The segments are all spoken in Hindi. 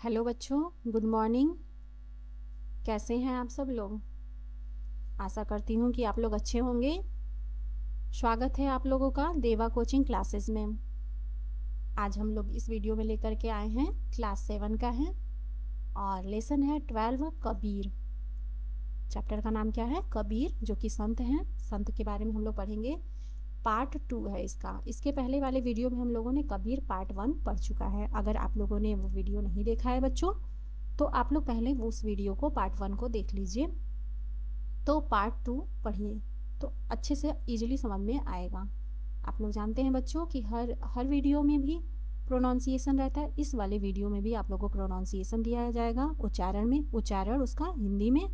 हेलो बच्चों, गुड मॉर्निंग। कैसे हैं आप सब लोग? आशा करती हूँ कि आप लोग अच्छे होंगे। स्वागत है आप लोगों का देवा कोचिंग क्लासेस में। आज हम लोग इस वीडियो में लेकर के आए हैं क्लास 7 का है और लेसन है 12 कबीर। चैप्टर का नाम क्या है? कबीर, जो कि संत हैं। संत के बारे में हम लोग पढ़ेंगे। पार्ट 2 है इसका। इसके पहले वाले वीडियो में हम लोगों ने कबीर पार्ट 1 पढ़ चुका है। अगर आप लोगों ने वो वीडियो नहीं देखा है बच्चों, तो आप लोग पहले उस वीडियो को पार्ट 1 को देख लीजिए, तो पार्ट 2 पढ़िए तो अच्छे से इजीली समझ में आएगा। आप लोग जानते हैं बच्चों कि हर वीडियो में भी प्रोनाउंसिएशन रहता है। इस वाले वीडियो में भी आप लोगों को प्रोनाउंसिएशन दिया जाएगा, उच्चारण में, उच्चारण उसका हिंदी में,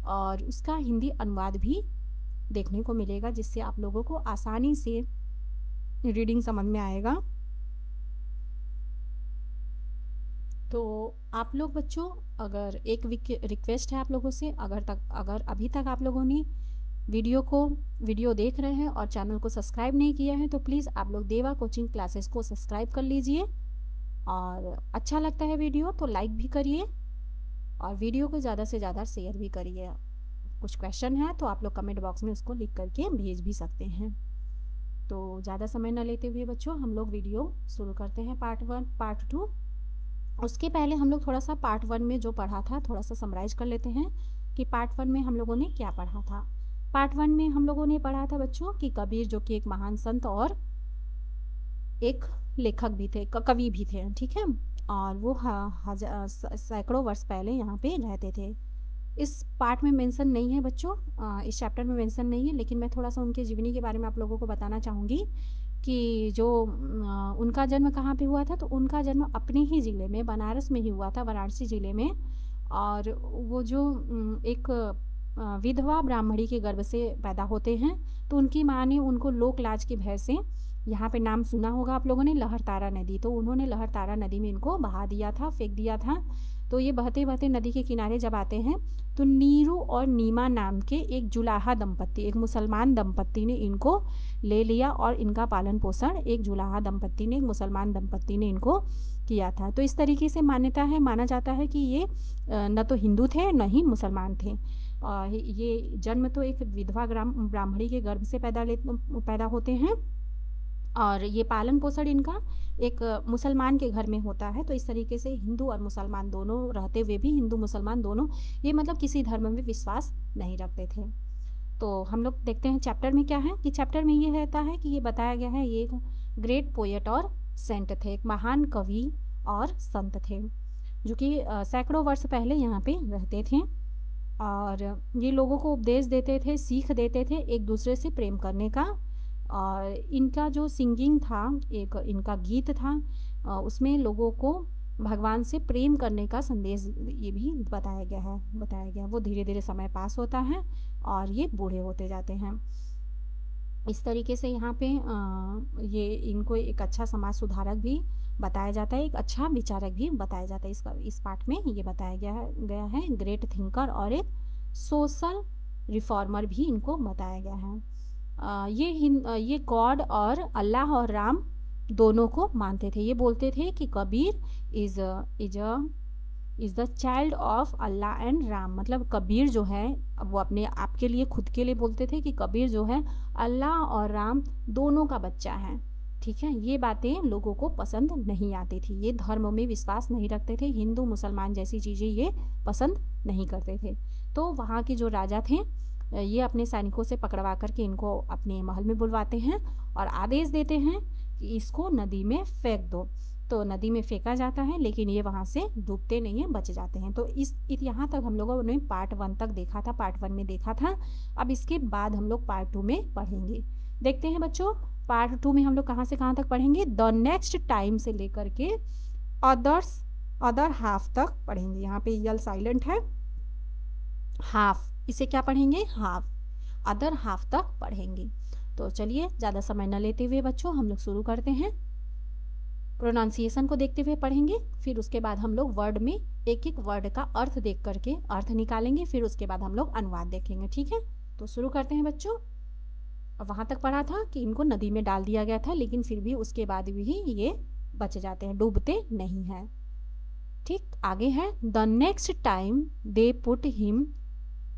और उसका हिंदी अनुवाद भी देखने को मिलेगा, जिससे आप लोगों को आसानी से रीडिंग समझ में आएगा। तो आप लोग बच्चों, अगर एक रिक्वेस्ट है आप लोगों से, अगर अभी तक आप लोगों ने वीडियो देख रहे हैं और चैनल को सब्सक्राइब नहीं किया है, तो प्लीज़ आप लोग देवा कोचिंग क्लासेस को सब्सक्राइब कर लीजिए। और अच्छा लगता है वीडियो तो लाइक भी करिए और वीडियो को ज़्यादा से ज़्यादा शेयर भी करिए। कुछ क्वेश्चन है तो आप लोग कमेंट बॉक्स में उसको लिख करके भेज भी सकते हैं। तो ज़्यादा समय न लेते हुए बच्चों, हम लोग वीडियो शुरू करते हैं। Part 1 part 2। उसके पहले हम लोग थोड़ा सा पार्ट 1 में जो पढ़ा था थोड़ा सा समराइज कर लेते हैं कि पार्ट 1 में हम लोगों ने क्या पढ़ा था। पार्ट 1 में हम लोगों ने पढ़ा था बच्चों कि कबीर, जो कि एक महान संत और एक लेखक भी थे, कवि भी थे, ठीक है, और वो सैकड़ों वर्ष पहले यहाँ पे रहते थे। इस पार्ट में मेंशन नहीं है बच्चों, इस चैप्टर में मेंशन नहीं है, लेकिन मैं थोड़ा सा उनके जीवनी के बारे में आप लोगों को बताना चाहूँगी कि जो उनका जन्म कहाँ पे हुआ था। तो उनका जन्म अपने ही ज़िले में, बनारस में ही हुआ था, वाराणसी ज़िले में। और वो जो एक विधवा ब्राह्मणी के गर्भ से पैदा होते हैं, तो उनकी माँ ने उनको लोक लाज के भय से, यहाँ पे नाम सुना होगा आप लोगों ने, लहरतारा नदी, तो उन्होंने लहरतारा नदी में इनको बहा दिया था, फेंक दिया था। तो ये बहते बहते नदी के किनारे जब आते हैं, तो नीरू और नीमा नाम के एक जुलाहा दंपत्ति, एक मुसलमान दंपत्ति ने इनको ले लिया और इनका पालन पोषण एक जुलाहा दंपत्ति ने, एक मुसलमान दंपत्ति ने इनको किया था। तो इस तरीके से माना जाता है कि ये न तो हिंदू थे न ही मुसलमान थे। ये जन्म तो एक विधवा ब्राह्मणी के गर्भ से पैदा होते हैं, और ये पालन पोषण इनका एक मुसलमान के घर में होता है। तो इस तरीके से हिंदू और मुसलमान दोनों रहते हुए भी, हिंदू मुसलमान दोनों, ये मतलब किसी धर्म में विश्वास नहीं रखते थे। तो हम लोग देखते हैं चैप्टर में क्या है, कि चैप्टर में ये रहता है कि ये बताया गया है ये एक ग्रेट पोएट और सेंट थे, एक महान कवि और संत थे, जो कि सैकड़ों वर्ष पहले यहाँ पे रहते थे। और ये लोगों को उपदेश देते थे, सीख देते थे एक दूसरे से प्रेम करने का। और इनका जो सिंगिंग था, एक इनका गीत था, उसमें लोगों को भगवान से प्रेम करने का संदेश ये भी बताया गया। वो धीरे धीरे समय पास होता है और ये बूढ़े होते जाते हैं। इस तरीके से यहाँ पे ये इनको एक अच्छा समाज सुधारक भी बताया जाता है, एक अच्छा विचारक भी बताया जाता है। इस पार्ट में ये बताया गया है ग्रेट थिंकर और एक सोशल रिफॉर्मर भी इनको बताया गया है। ये गॉड और अल्लाह और राम दोनों को मानते थे। ये बोलते थे कि Kabir is the child of Allah and Ram, मतलब कबीर जो है, वो अपने आप के लिए, खुद के लिए बोलते थे कि कबीर जो है अल्लाह और राम दोनों का बच्चा है, ठीक है। ये बातें लोगों को पसंद नहीं आती थी। ये धर्म में विश्वास नहीं रखते थे, हिंदू मुसलमान जैसी चीज़ें ये पसंद नहीं करते थे। तो वहाँ के जो राजा थे, ये अपने सैनिकों से पकड़वा करके इनको अपने महल में बुलवाते हैं और आदेश देते हैं कि इसको नदी में फेंक दो। तो नदी में फेंका जाता है, लेकिन ये वहाँ से डूबते नहीं हैं, बच जाते हैं। तो यहाँ तक हम लोगों ने पार्ट 1 तक देखा था, पार्ट 1 में देखा था। अब इसके बाद हम लोग पार्ट 2 में पढ़ेंगे। देखते हैं बच्चों, पार्ट 2 में हम लोग कहाँ से कहाँ तक पढ़ेंगे। द नेक्स्ट टाइम से लेकर के अदर हाफ तक पढ़ेंगे। यहाँ पे यल साइलेंट है, हाफ, इसे क्या पढ़ेंगे, हाफ, अदर हाफ तक पढ़ेंगे। तो चलिए ज़्यादा समय न लेते हुए बच्चों, हम लोग शुरू करते हैं। प्रोनाउंसिएशन को देखते हुए पढ़ेंगे, फिर उसके बाद हम लोग वर्ड में एक एक वर्ड का अर्थ देख करके अर्थ निकालेंगे, फिर उसके बाद हम लोग अनुवाद देखेंगे, ठीक है। तो शुरू करते हैं बच्चों। वहाँ तक पढ़ा था कि इनको नदी में डाल दिया गया था, लेकिन फिर भी उसके बाद भी ये बच जाते हैं, डूबते नहीं हैं। ठीक, आगे है the next time they put him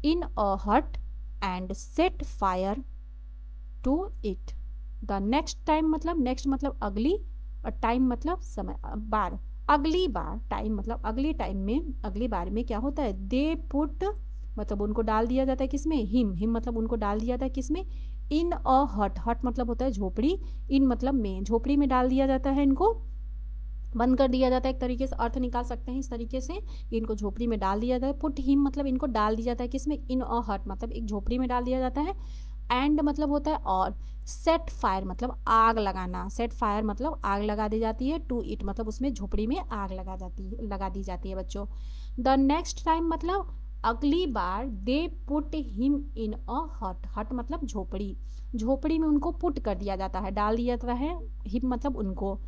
in a hut and set fire to it. The next time मतलब नेक्स्ट मतलब अगली, और टाइम मतलब समय, बार, अगली बार, टाइम मतलब अगली टाइम में, अगली बार में क्या होता है, दे पुट मतलब उनको डाल दिया जाता है किसमें, हिम, हिम मतलब उनको डाल दिया जाता है किसमें, इन अ हट, हट मतलब होता है झोपड़ी, इन मतलब में, झोपड़ी में डाल दिया जाता है, इनको बंद कर दिया जाता है, एक तरीके से अर्थ निकाल सकते हैं इस तरीके से, इनको झोपड़ी में डाल दिया जाता है, पुट हिम मतलब इनको डाल दिया जाता है किसमें, इन अ हट मतलब एक झोपड़ी में डाल दिया जाता है, एंड मतलब होता है और, सेट फायर मतलब आग लगाना, सेट फायर मतलब आग लगा दी जाती है, टू इट मतलब उसमें झोपड़ी में आग लगा दी जाती है बच्चों। द नेक्स्ट टाइम मतलब अगली बार, दे पुट हिम इन अ हट, हट मतलब झोपड़ी, झोपड़ी में उनको पुट कर दिया जाता है, डाल दिया जाता है, हिम मतलब उनको,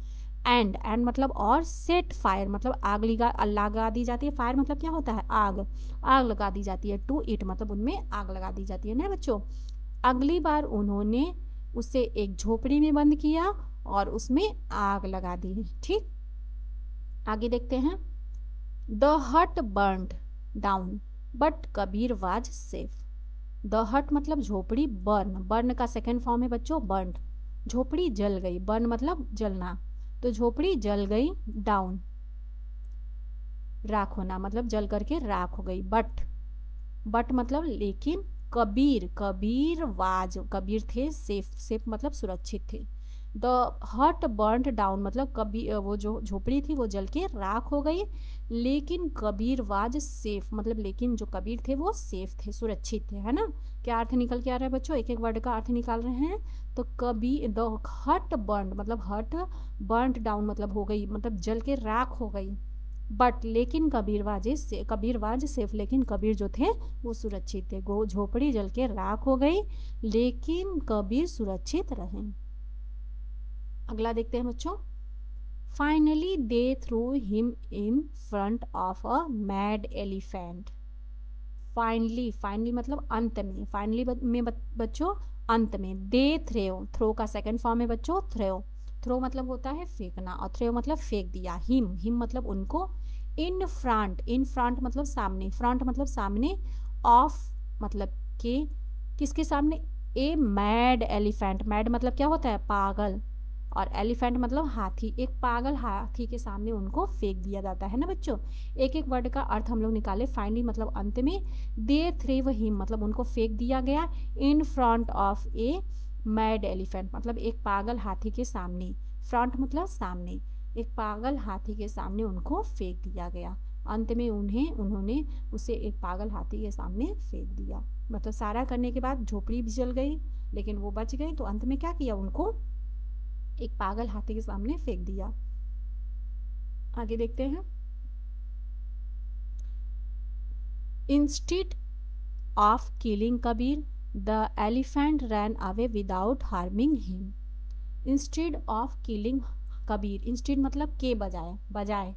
एंड मतलब और, सेट फायर मतलब आग लगा दी जाती है, फायर मतलब क्या होता है, आग, आग लगा दी जाती है, टू इट मतलब उनमें आग लगा दी जाती है ना बच्चों। अगली बार उन्होंने उसे एक झोपड़ी में बंद किया और उसमें आग लगा दी। ठीक, आगे देखते हैं, द हट burned down but Kabir was safe. The हट मतलब झोपड़ी, बर्न, बर्न का सेकेंड फॉर्म है बच्चों बर्न्ड, झोपड़ी जल गई, बर्न मतलब जलना, तो झोपड़ी जल गई, डाउन राख होना मतलब जल करके राख हो गई, बट मतलब लेकिन, कबीर, कबीर वाज, कबीर थे, सेफ, सेफ मतलब सुरक्षित थे। द हट बर्न्ड डाउन मतलब कबीर, वो जो झोपड़ी थी वो जल के राख हो गई, लेकिन कबीर वाज सेफ मतलब लेकिन जो कबीर थे वो सेफ थे, सुरक्षित थे, है ना। क्या अर्थ निकल के आ रहा है बच्चों, एक एक वर्ड का अर्थ निकाल रहे हैं। तो कबीर, द हट बर्न्ड मतलब हट बर्न्ड डाउन मतलब हो गई, मतलब जल के राख हो गई, बट लेकिन कबीरवाज सेफ, लेकिन कबीर जो थे वो सुरक्षित थे, गो झोपड़ी जल के राख हो गई लेकिन कबीर सुरक्षित रहे। अगला देखते हैं बच्चों, finally they through him in front of a mad elephant. Finally, finally मतलब अंत में, फाइनली में बच्चों अंत में, दे थ्रो, थ्रो का सेकंड फॉर्म है बच्चों थ्रो, थ्रो मतलब होता है फेंकना और थ्रो मतलब फेंक दिया, हिम मतलब उनको, इन फ्रंट मतलब सामने, फ्रंट मतलब सामने, ऑफ मतलब के, किसके सामने, ए मैड एलिफेंट, मैड मतलब क्या होता है, पागल, और एलिफेंट मतलब हाथी, एक पागल हाथी के सामने उनको फेंक दिया जाता है ना बच्चों। एक एक वर्ड का अर्थ हम लोग निकाले, फाइनली मतलब अंत में, दे थ्रेव हिम मतलब उनको फेंक दिया गया, in front of a mad elephant मतलब एक पागल हाथी के सामने, फ्रंट मतलब सामने, एक पागल हाथी के सामने उनको फेंक दिया गया, अंत में उन्होंने उसे एक पागल हाथी के सामने फेंक दिया, मतलब सारा करने के बाद झोपड़ी भी जल गई लेकिन वो बच गई, तो अंत में क्या किया, उनको एक पागल हाथी के सामने फेंक दिया। आगे देखते हैं, instead of killing Kabir the elephant ran away without harming him. Instead of killing Kabir, instead मतलब के बजाय, बजाय,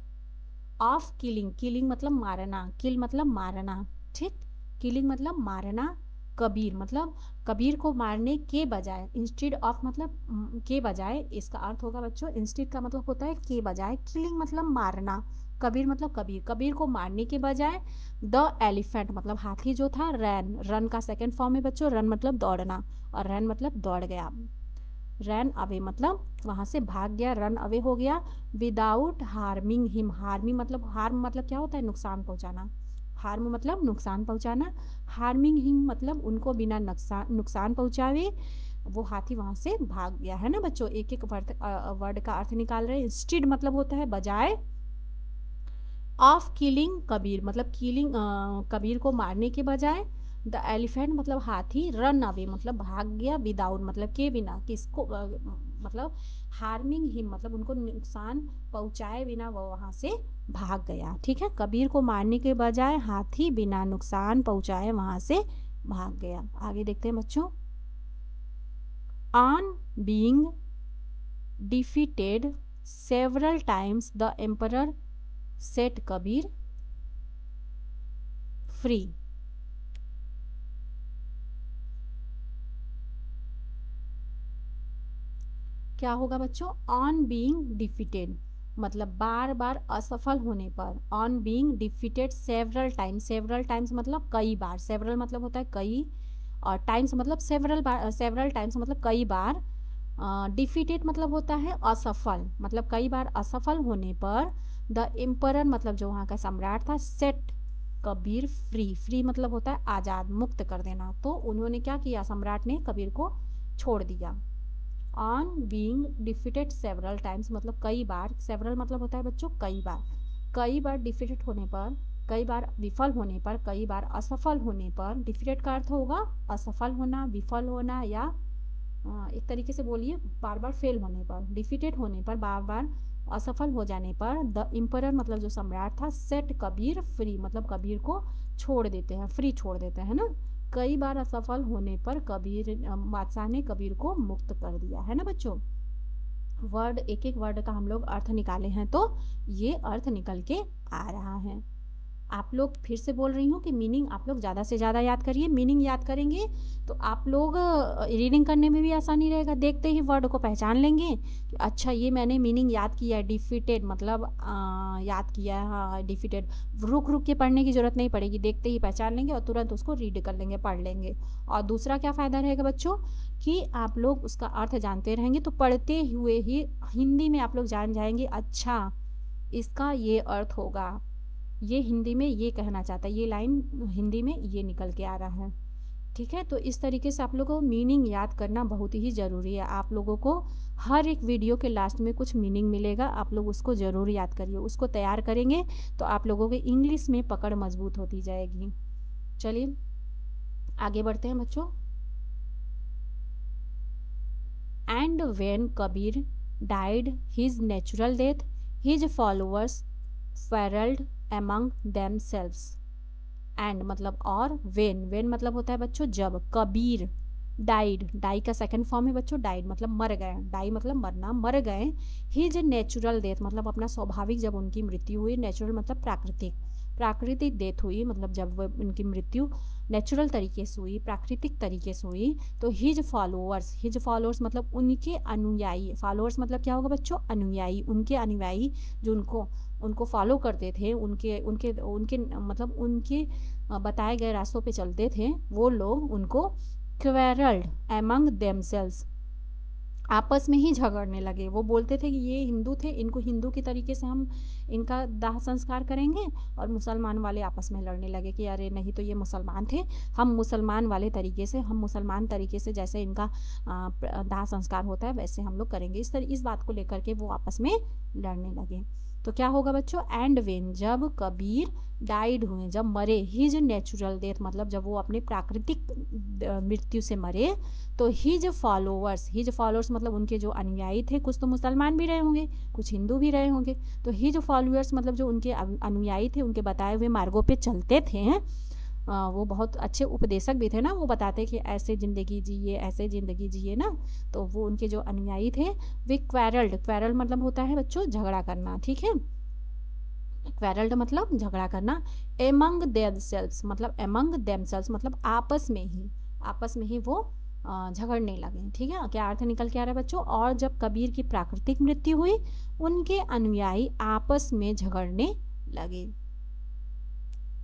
ऑफ किलिंग, किलिंग मतलब मारना, किल मतलब मारना, ठीक, किलिंग मतलब मारना, कबीर मतलब कबीर को मारने के बजाय, इंस्टेड ऑफ मतलब के बजाय, इसका अर्थ होगा बच्चों, इंस्टेड का मतलब होता है के बजाय, किलिंग मतलब मारना, कबीर मतलब कबीर, कबीर को मारने के बजाय, द एलिफेंट मतलब हाथी जो था, रैन, रन का सेकेंड फॉर्म है बच्चों, रन मतलब दौड़ना और रैन मतलब दौड़ गया, रन अवे मतलब वहां से भाग गया, रन अवे हो गया, विदाउट हार्मिंग हिम, हार्मिंग मतलब, हार्म मतलब क्या होता है, नुकसान पहुंचाना, हार्म मतलब नुकसान पहुंचाना, हार्मिंग हिम मतलब उनको बिना नुकसान पहुंचावे वो हाथी वहां से भाग गया, है ना बच्चों। एक एक वर्ड का अर्थ निकाल रहे हैं। इंस्टेड मतलब होता है बजाय, ऑफ किलिंग कबीर मतलब किलिंग कबीर को मारने के बजाय, द एलिफेंट मतलब हाथी, रन अवे मतलब भाग गया, विदाउट मतलब के बिना, किसको मतलब हार्मिंग हिम मतलब उनको नुकसान पहुंचाए बिना वो वहां से भाग गया, ठीक है, कबीर को मारने के बजाय हाथी बिना नुकसान पहुंचाए वहां से भाग गया। आगे देखते हैं बच्चों, on being defeated several times the emperor set Kabir free. क्या होगा बच्चों, ऑन बीइंग डिफीटेड, मतलब बार बार असफल होने पर, on being defeated several times मतलब कई बार, सेवरल मतलब होता है कई, और टाइम्स मतलब सेवरल टाइम्स मतलब कई बार, डिफीटेड मतलब होता है असफल, मतलब कई बार असफल होने पर द एम्परर मतलब जो वहाँ का सम्राट था, सेट कबीर फ्री, फ्री मतलब होता है आज़ाद, मुक्त कर देना। तो उन्होंने क्या किया, सम्राट ने कबीर को छोड़ दिया। On being defeated several times मतलब कई बार, सेवरल मतलब होता है बच्चों कई बार डिफीटेड होने पर, कई बार विफल होने पर, कई बार असफल होने पर, डिफीटेड का अर्थ होगा असफल होना, विफल होना, या एक तरीके से बोलिए बार बार फेल होने पर, डिफीटेड होने पर, बार बार असफल हो जाने पर द एम्परर मतलब जो सम्राट था, सेट कबीर फ्री मतलब कबीर को छोड़ देते हैं, फ्री छोड़ देते हैं ना। कई बार असफल होने पर कबीर बादशाह ने कबीर को मुक्त कर दिया है ना बच्चों। वर्ड, एक एक वर्ड का हम लोग अर्थ निकाले हैं, तो ये अर्थ निकल के आ रहा है। आप लोग, फिर से बोल रही हूँ कि मीनिंग आप लोग ज़्यादा से ज़्यादा याद करिए। मीनिंग याद करेंगे तो आप लोग रीडिंग करने में भी आसानी रहेगा, देखते ही वर्ड को पहचान लेंगे कि अच्छा ये मैंने मीनिंग याद किया है, डिफीटेड मतलब याद किया है, हाँ डिफीटेड, रुक रुक के पढ़ने की ज़रूरत नहीं पड़ेगी, देखते ही पहचान लेंगे और तुरंत उसको रीड कर लेंगे, पढ़ लेंगे। और दूसरा क्या फ़ायदा रहेगा बच्चों कि आप लोग उसका अर्थ जानते रहेंगे, तो पढ़ते हुए ही हिंदी में आप लोग जान जाएंगे, अच्छा इसका ये अर्थ होगा, ये हिंदी में ये कहना चाहता है, ये लाइन हिंदी में ये निकल के आ रहा है। ठीक है, तो इस तरीके से आप लोगों को मीनिंग याद करना बहुत ही ज़रूरी है। आप लोगों को हर एक वीडियो के लास्ट में कुछ मीनिंग मिलेगा, आप लोग उसको ज़रूर याद करिए, उसको तैयार करेंगे तो आप लोगों के इंग्लिश में पकड़ मजबूत होती जाएगी। चलिए आगे बढ़ते हैं बच्चों। And when Kabir died his natural death, his followers quarrelled among themselves। And मतलब और, वेन मतलब होता है बच्चों जब, कबीर डाइड, डाई का सेकंड फॉर्म है बच्चों डाइड मतलब मर गए, डाई मतलब मरना, मर गए। हिज नेचुरल डेथ मतलब अपना स्वाभाविक जब उनकी मृत्यु हुई, नेचुरल मतलब प्राकृतिक, प्राकृतिक डेथ हुई मतलब जब वो उनकी मृत्यु नेचुरल तरीके से हुई, प्राकृतिक तरीके से हुई, तो हिज फॉलोअर्स मतलब उनके अनुयायी, फॉलोअर्स मतलब क्या होगा बच्चों, अनुयायी, उनके अनुयायी जो उनको फॉलो करते थे, उनके उनके उनके मतलब उनके बताए गए रास्तों पे चलते थे, वो लोग उनको क्वेरल्ड एमंग देमसेल्स, आपस में ही झगड़ने लगे। वो बोलते थे कि ये हिंदू थे, इनको हिंदू की तरीके से हम इनका दाह संस्कार करेंगे, और मुसलमान वाले आपस में लड़ने लगे कि अरे नहीं तो ये मुसलमान थे, हम मुसलमान वाले तरीके से, हम मुसलमान तरीके से जैसे इनका दाह संस्कार होता है वैसे हम लोग करेंगे। इस बात को लेकर के वो आपस में लड़ने लगे। तो क्या होगा बच्चों, एंड वेन जब कबीर डाइड हुए, जब मरे, हिज नेचुरल डेथ मतलब जब वो अपने प्राकृतिक मृत्यु से मरे, तो हिज फॉलोअर्स मतलब उनके जो अनुयायी थे, कुछ तो मुसलमान भी रहे होंगे, कुछ हिंदू भी रहे होंगे, तो हिज फॉलोअर्स मतलब जो उनके अनुयायी थे, उनके बताए हुए मार्गों पे चलते थे, वो बहुत अच्छे उपदेशक भी थे ना, वो बताते कि ऐसे ज़िंदगी जिए, ऐसे ज़िंदगी जिए ना, तो वो उनके जो अनुयायी थे वे क्वेरल मतलब होता है बच्चों झगड़ा करना, ठीक है, क्वेरल्ड मतलब झगड़ा करना, एमंग देमसेल्व्स मतलब आपस में ही वो झगड़ने लगे। ठीक है, क्या अर्थ निकल के आ रहा है बच्चों, और जब कबीर की प्राकृतिक मृत्यु हुई, उनके अनुयायी आपस में झगड़ने लगे।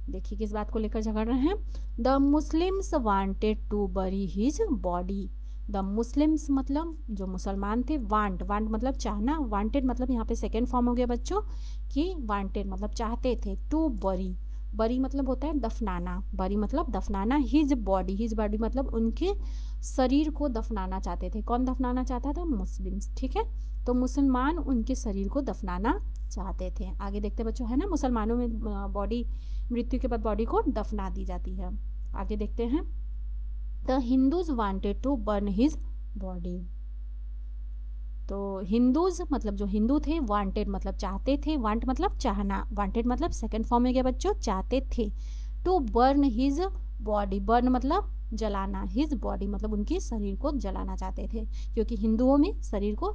देखिए किस बात को लेकर झगड़ रहे हैं, the Muslims wanted to bury his body, the Muslims मतलब जो मुसलमान थे, वांट मतलब चाहना, वांटेड मतलब यहाँ पे सेकेंड फॉर्म हो गया बच्चों कि वांटेड मतलब चाहते थे, टू बरी मतलब होता है दफनाना, बरी मतलब दफनाना, हिज बॉडी मतलब उनके शरीर को दफनाना चाहते थे। कौन दफनाना चाहता था, मुस्लिम्स। ठीक है, तो मुसलमान उनके शरीर को दफनाना चाहते थे। आगे देखते बच्चों, है ना, मुसलमानों में बॉडी, मृत्यु के बाद बॉडी को दफना दी जाती है। आगे देखते हैं, the Hindus wanted to burn his body, तो हिंदूज मतलब जो हिंदू थे, वांटेड मतलब चाहते थे, वांट मतलब चाहना, वांटेड मतलब सेकंड फॉर्म में गया बच्चों चाहते थे, to burn his body, burn मतलब जलाना, हिज बॉडी मतलब उनके शरीर को जलाना चाहते थे, क्योंकि हिंदुओं में शरीर को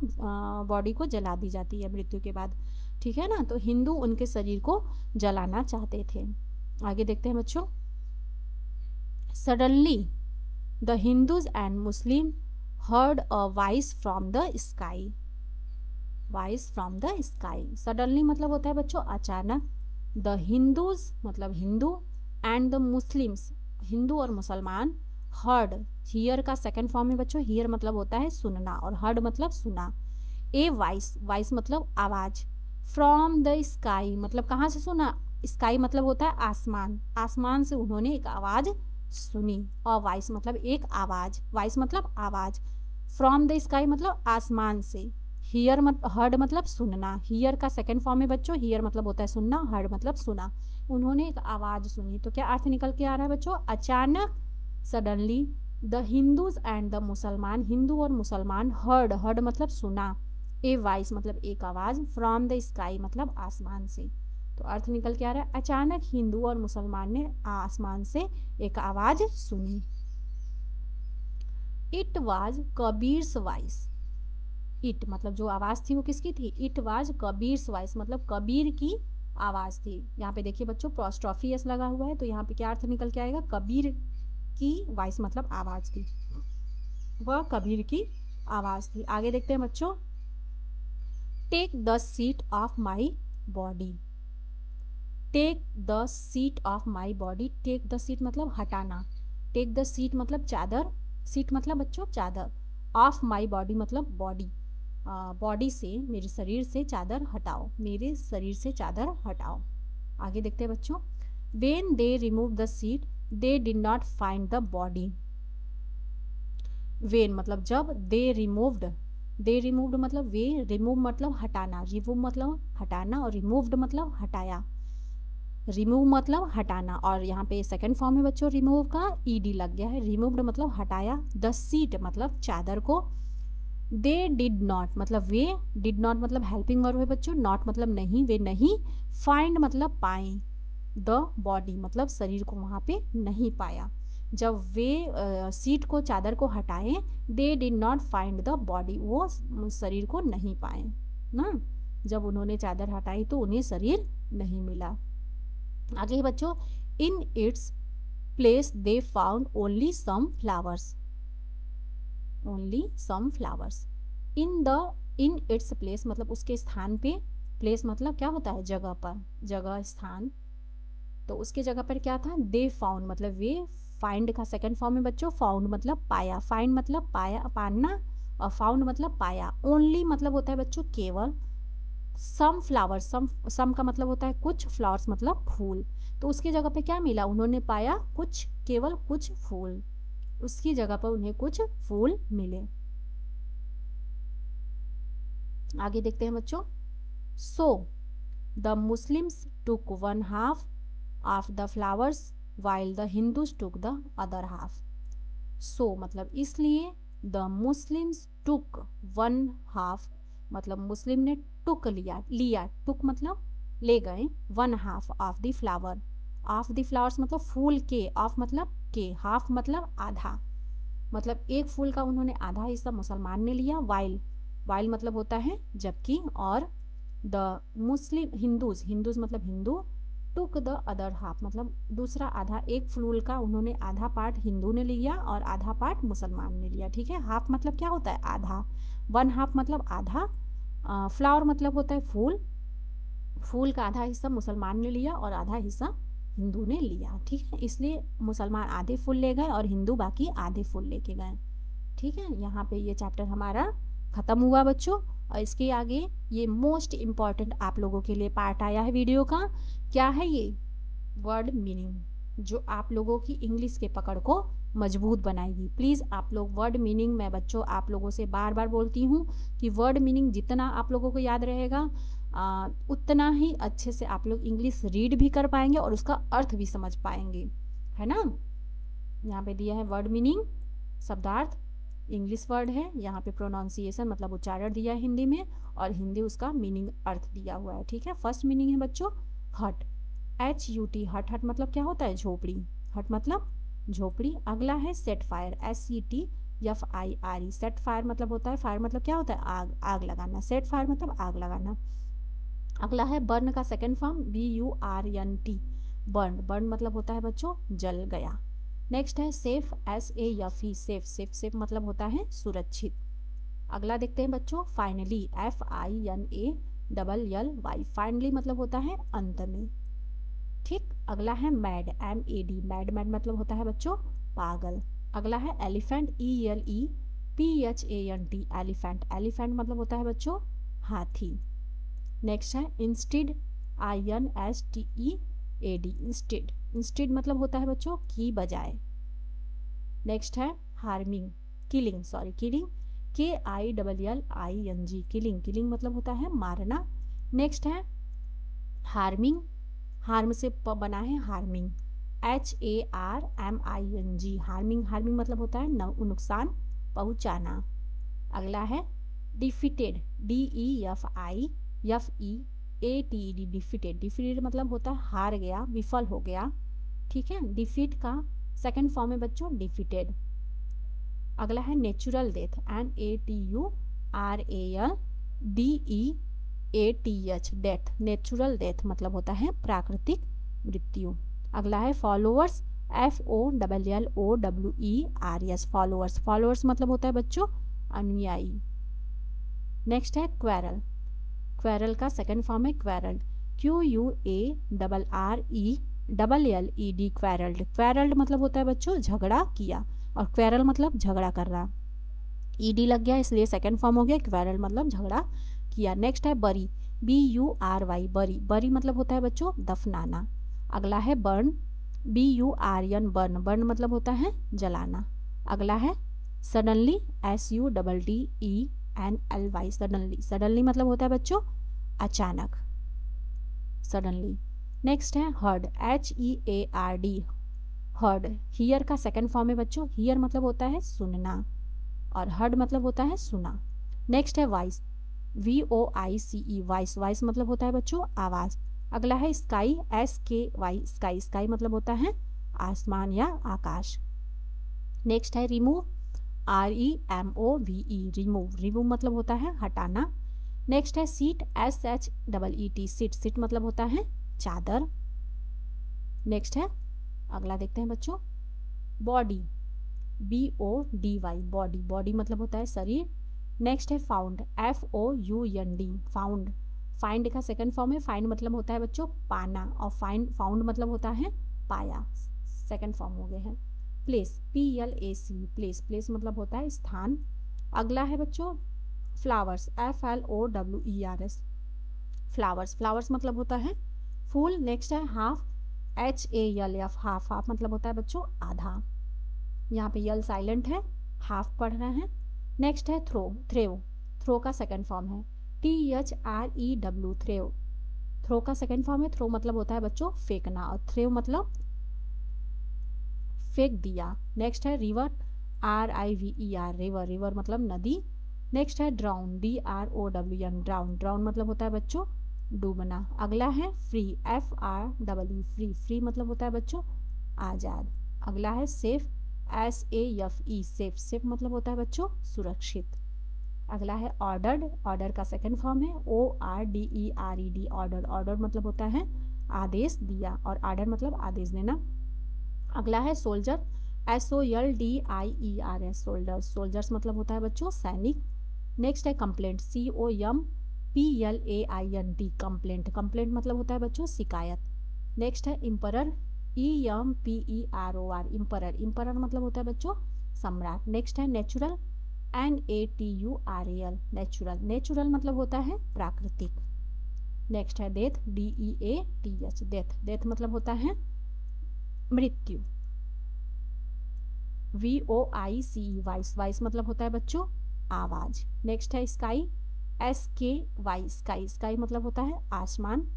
बॉडी को जला दी जाती है मृत्यु के बाद। ठीक है ना, तो हिंदू उनके शरीर को जलाना चाहते थे। आगे देखते हैं बच्चों, suddenly the Hindus and Muslim heard a voice from the sky, vice from the sky. Suddenly मतलब होता है बच्चों अचानक। द हिंदूज मतलब Hindu and the Muslims Hindu और मुसलमान हर्ड, हियर का सेकंड फॉर्म है बच्चों, हियर मतलब होता है सुनना और हर्ड मतलब सुना। ए वॉइस, वॉइस मतलब आवाज, फ्रॉम द स्काई मतलब कहाँ से सुना, स्काई मतलब होता है आसमान, आसमान से उन्होंने एक आवाज सुनी। और वॉइस मतलब एक आवाज, वॉइस मतलब आवाज, फ्रॉम द स्काई मतलब आसमान से, हियर हर्ड मतलब सुनना, हियर का सेकंड फॉर्म है बच्चों, हियर मतलब होता है सुनना, हर्ड मतलब सुना। उन्होंने एक आवाज सुनी, तो क्या अर्थ निकल के आ रहा है बच्चों, अचानक, suddenly, the Hindus and the मुसलमान हिंदू और मुसलमान हर्ड, हर्ड मतलब सुना, ए वॉइस मतलब एक आवाज, फ्रॉम द स्काई मतलब आसमान से। तो अर्थ निकल के आ रहा है अचानक हिंदू और मुसलमान ने आसमान से एक आवाज सुनी। It was Kabir's voice, it मतलब जो आवाज थी वो किसकी थी, इट वाज कबीर्स वॉइस मतलब कबीर की आवाज थी। यहाँ पे देखिए बच्चों प्रोस्ट्रॉफी एस लगा हुआ है, तो यहाँ पे क्या अर्थ निकल के आएगा, कबीर की वॉइस मतलब आवाज थी, वह कबीर की आवाज थी। आगे देखते हैं बच्चों, take the seat of my body, take the seat of my body, take the seat मतलब हटाना, टेक द सीट मतलब चादर, सीट मतलब बच्चों चादर, ऑफ माई बॉडी मतलब बॉडी, बॉडी से मेरे शरीर से चादर हटाओ, मेरे शरीर से चादर हटाओ। आगे देखते हैं बच्चों, when they remove the seat they did not find the body, when मतलब जब, दे रिमूव्ड, दे रिमूव्ड मतलब वे, रिमूव मतलब हटाना, रिमूव मतलब हटाना और रिमूव्ड मतलब हटाया, रिमूव मतलब हटाना, और यहाँ पे सेकंड फॉर्म है बच्चों रिमूव का, ईडी लग गया है, रिमूव्ड मतलब हटाया, द सीट मतलब चादर को, दे डिड नॉट मतलब वे, डिड नॉट मतलब हेल्पिंग वर्ब है बच्चों, नॉट मतलब नहीं, वे नहीं, फाइंड मतलब पाए, द बॉडी मतलब शरीर को वहाँ पे नहीं पाया, जब वे सीट को चादर को हटाए, they did not find the body वो शरीर को नहीं पाए ना, जब उन्होंने चादर हटाई तो उन्हें शरीर नहीं मिला। आगे बच्चों, in its place they found only some flowers, only some flowers, in its place मतलब उसके स्थान पे, प्लेस मतलब क्या होता है जगह पर, जगह स्थान, तो उसके जगह पर क्या था, दे फाउंड मतलब वे, फाइंड का सेकंड फॉर्म है बच्चों, फाउंड मतलब पाया, फाइंड मतलब पाया पाना, और फाउंड मतलब पाया, ओनली मतलब होता है बच्चों केवल, सम फ्लावर्स, सम का मतलब होता है कुछ, फ्लावर्स मतलब फूल, तो उसकी जगह पे क्या मिला, उन्होंने पाया कुछ, केवल कुछ फूल, उसकी जगह पर उन्हें कुछ फूल मिले। आगे देखते हैं बच्चों, so the Muslims took one half of the flowers while the Hindus took the other half, so मतलब इसलिए, the Muslims took one half मतलब मुस्लिम ने टुक लिया, लिया टुक मतलब ले गए, one half of the flower, of the flowers मतलब फूल के, ऑफ मतलब के, हाफ मतलब आधा, मतलब एक फूल का उन्होंने आधा हिस्सा मुसलमान ने लिया, वाइल, वाइल मतलब होता है जबकि, और द मुस्लिम हिंदूज, हिंदूज मतलब हिंदू, टुक द अदर हाफ मतलब दूसरा आधा, एक फूल का उन्होंने आधा पार्ट हिंदू ने लिया और आधा पार्ट मुसलमान ने लिया, ठीक है। हाफ मतलब क्या होता है आधा, वन हाफ मतलब आधा, फ्लावर मतलब होता है फूल, फूल का आधा हिस्सा मुसलमान ने लिया और आधा हिस्सा हिंदू ने लिया, ठीक है, इसलिए मुसलमान आधे फूल ले गए और हिंदू बाकी आधे फूल लेके गए, ठीक है। यहाँ पे ये चैप्टर हमारा खत्म हुआ बच्चों, और इसके आगे ये मोस्ट इम्पॉर्टेंट आप लोगों के लिए पार्ट आया है वीडियो का, क्या है ये, वर्ड मीनिंग, जो आप लोगों की इंग्लिश के पकड़ को मजबूत बनाएगी। प्लीज़ आप लोग वर्ड मीनिंग, मैं बच्चों आप लोगों से बार बार बोलती हूँ कि वर्ड मीनिंग जितना आप लोगों को याद रहेगा उतना ही अच्छे से आप लोग इंग्लिश रीड भी कर पाएंगे और उसका अर्थ भी समझ पाएंगे, है ना। यहाँ पे दिया है वर्ड मीनिंग, शब्दार्थ इंग्लिश वर्ड है, यहाँ पे प्रोनाउंसिएशन मतलब उच्चारण दिया है हिंदी में, और हिंदी उसका मीनिंग अर्थ दिया हुआ है, ठीक है। फर्स्ट मीनिंग है बच्चों हट, HUT, हट, हट मतलब क्या होता है झोपड़ी, हट मतलब झोपड़ी। अगला है set fire, SETFIRE, set fire मतलब होता है, फायर मतलब क्या होता है आग, आग लगाना, सेट फायर मतलब आग लगाना। अगला है बर्न का second form BURNT, burn, burn मतलब होता है बच्चों जल गया। नेक्स्ट है safe, SAFE, safe, safe, safe मतलब होता है सुरक्षित। अगला देखते हैं बच्चों, फाइनली, FINALLY, फाइनली मतलब होता है अंत में। ठीक, अगला है मैड, MAD, मैड मैड मतलब होता है बच्चों पागल। अगला है एलिफेंट, ELEPHANT, एलिफेंट, एलिफेंट मतलब होता है बच्चों हाथी। नेक्स्ट है इंस्टेड, INSTEAD, इंस्टेड, इंस्टेड मतलब होता है बच्चों की बजाय। नेक्स्ट है harming, killing, killing, KILLING, killing, killing मतलब होता है मारना। नेक्स्ट है हार्मिंग, हार्म से बना है हार्मिंग, HARMING, हार्मिंग, हार्मिंग मतलब होता है नुकसान पहुंचाना। अगला है डिफीटेड, DEFIFEATED, डिफीटेड, डिफीटेड मतलब होता है हार गया, विफल हो गया। ठीक है, डिफीट का सेकंड फॉर्म है बच्चों डिफीटेड। अगला है natural death, NATURALDEATH, death, natural death मतलब होता है प्राकृतिक मृत्यु। अगला है फॉलोअर्स, FOLLOWERS, फॉलोअर्स, फॉलोअर्स मतलब होता है बच्चों अनुयायी। नेक्स्ट है क्वेरल, क्वेरल का सेकंड फॉर्म है क्वेरल्ड, QUARRELLED, क्वेरल्ड, क्वेरल्ड मतलब होता है बच्चों झगड़ा किया, और क्वेरल मतलब झगड़ा कर रहा, ED लग गया इसलिए सेकंड फॉर्म हो गया, क्वेरल मतलब झगड़ा किया। नेक्स्ट है बरी, BURY, बरी, बरी मतलब होता है बच्चों दफनाना। अगला है बर्न, BURN, बर्न, बर्न मतलब होता है जलाना। अगला है सडनली, SUDDENLY, सडनली, सडनली मतलब होता है बच्चों अचानक, सडनली। नेक्स्ट है हर्ड, HEARD, हर्ड, हियर का सेकंड फॉर्म है बच्चों, हियर मतलब होता है सुनना, और हर्ड मतलब होता है सुना। नेक्स्ट है वॉइस, VOICE, वॉइस, वॉइस मतलब होता है बच्चों आवाज। अगला है स्काई, SKY, स्काई, स्काई मतलब होता है आसमान या आकाश। नेक्स्ट है रिमूव, REMOVE, रिमूव, रिमूव मतलब होता है हटाना। नेक्स्ट है सीट, SHEET, सीट, सीट मतलब होता है चादर। नेक्स्ट है अगला देखते हैं बच्चों बॉडी, BODY, बॉडी, बॉडी मतलब होता है शरीर। नेक्स्ट है फाउंड, FOUND, फाउंड, फाइंड का सेकंड फॉर्म है फाइंड मतलब होता है बच्चों पाना, और फाउंड मतलब होता है पाया, सेकंड फॉर्म हो गए हैं। प्लेस, PLAC, प्लेस, प्लेस मतलब होता है स्थान। अगला है बच्चों फ्लावर्स, FLOWERS, फ्लावर्स, फ्लावर्स मतलब होता है फूल। नेक्स्ट है हाफ, HALF, हाफ, हाफ मतलब होता है बच्चों आधा, यहाँ पे यल साइलेंट है, हाफ पढ़ रहे हैं। नेक्स्ट है थ्रो, थ्रेव, थ्रो का सेकंड फॉर्म है THREW, थ्रेव, थ्रो का सेकंड फॉर्म है, थ्रो मतलब होता है बच्चों फेंकना, और थ्रेव मतलब फेंक दिया। नेक्स्ट है रिवर, RIVER, रिवर, रिवर मतलब नदी। नेक्स्ट है ड्राउन, DROWN, ड्राउन, ड्राउन मतलब होता है बच्चों डूबना। अगला है फ्री, FREE, फ्री, फ्री मतलब होता है बच्चों आज़ाद। अगला है सेफ, SAFE, सेफ, सेफ मतलब होता है बच्चों सुरक्षित। अगला है ऑर्डर्ड, ऑर्डर का सेकंड फॉर्म है ORDERED, ऑर्डर, ऑर्डर मतलब होता है आदेश दिया, और ऑर्डर मतलब आदेश देना। अगला है सोल्जर, SOLDIERS, सोल्जर, सोल्जर्स मतलब होता है बच्चों सैनिक। नेक्स्ट है कंप्लेंट, COMPLAINT, कंप्लेंट, कंप्लेंट मतलब होता है बच्चों शिकायत। नेक्स्ट है इम्परर, EMPEROR, इम्परर, इम्परर मतलब होता है बच्चों सम्राट। नेक्स्ट है नेचुरल, NATURAL, नेचुरल, नेचुरल मतलब होता है प्राकृतिक। नेक्स्ट है डेथ, DEATH, डेथ, डेथ मतलब होता है मृत्यु। VOICE, वॉइस, वॉइस मतलब होता है बच्चों आवाज। नेक्स्ट है स्काई, SKY, स्काई, स्काई मतलब होता है आसमान।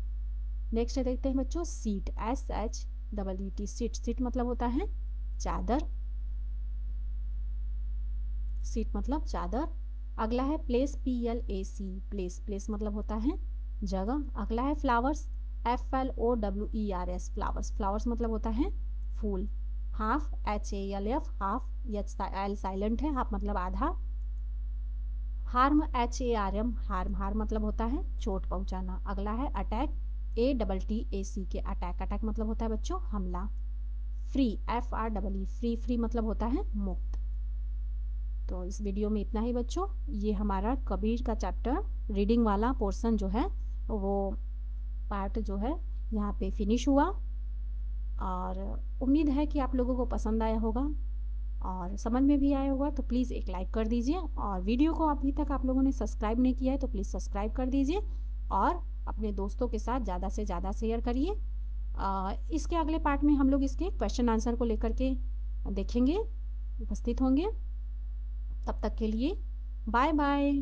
नेक्स्ट है देखते हैं बच्चों सीट, SHEET, सीट, सीट मतलब होता है चादर, सीट मतलब चादर। अगला है प्लेस, PLAC, प्लेस, प्लेस मतलब होता है जगह। अगला है फ्लावर्स, FLOWERS, फ्लावर्स, फ्लावर्स मतलब होता है फूल। Half, HALF, half, L silent है, हाफ मतलब आधा। हार्म, HARM, हार्म, हार्म मतलब होता है चोट पहुंचाना। अगला है अटैक, ATTAC के अटैक, अटैक मतलब होता है बच्चों हमला। फ्री, FREE, फ्री, फ्री मतलब होता है मुक्त। तो इस वीडियो में इतना ही बच्चों। ये हमारा कबीर का चैप्टर रीडिंग वाला पोर्शन जो है वो पार्ट जो है यहाँ पे फिनिश हुआ, और उम्मीद है कि आप लोगों को पसंद आया होगा और समझ में भी आया होगा। तो प्लीज़ एक लाइक कर दीजिए, और वीडियो को अभी तक आप लोगों ने सब्सक्राइब नहीं किया है तो प्लीज़ सब्सक्राइब कर दीजिए, और अपने दोस्तों के साथ ज़्यादा से ज़्यादा शेयर करिए। इसके अगले पार्ट में हम लोग इसके क्वेश्चन आंसर को लेकर के देखेंगे, उपस्थित होंगे। तब तक के लिए बाय बाय।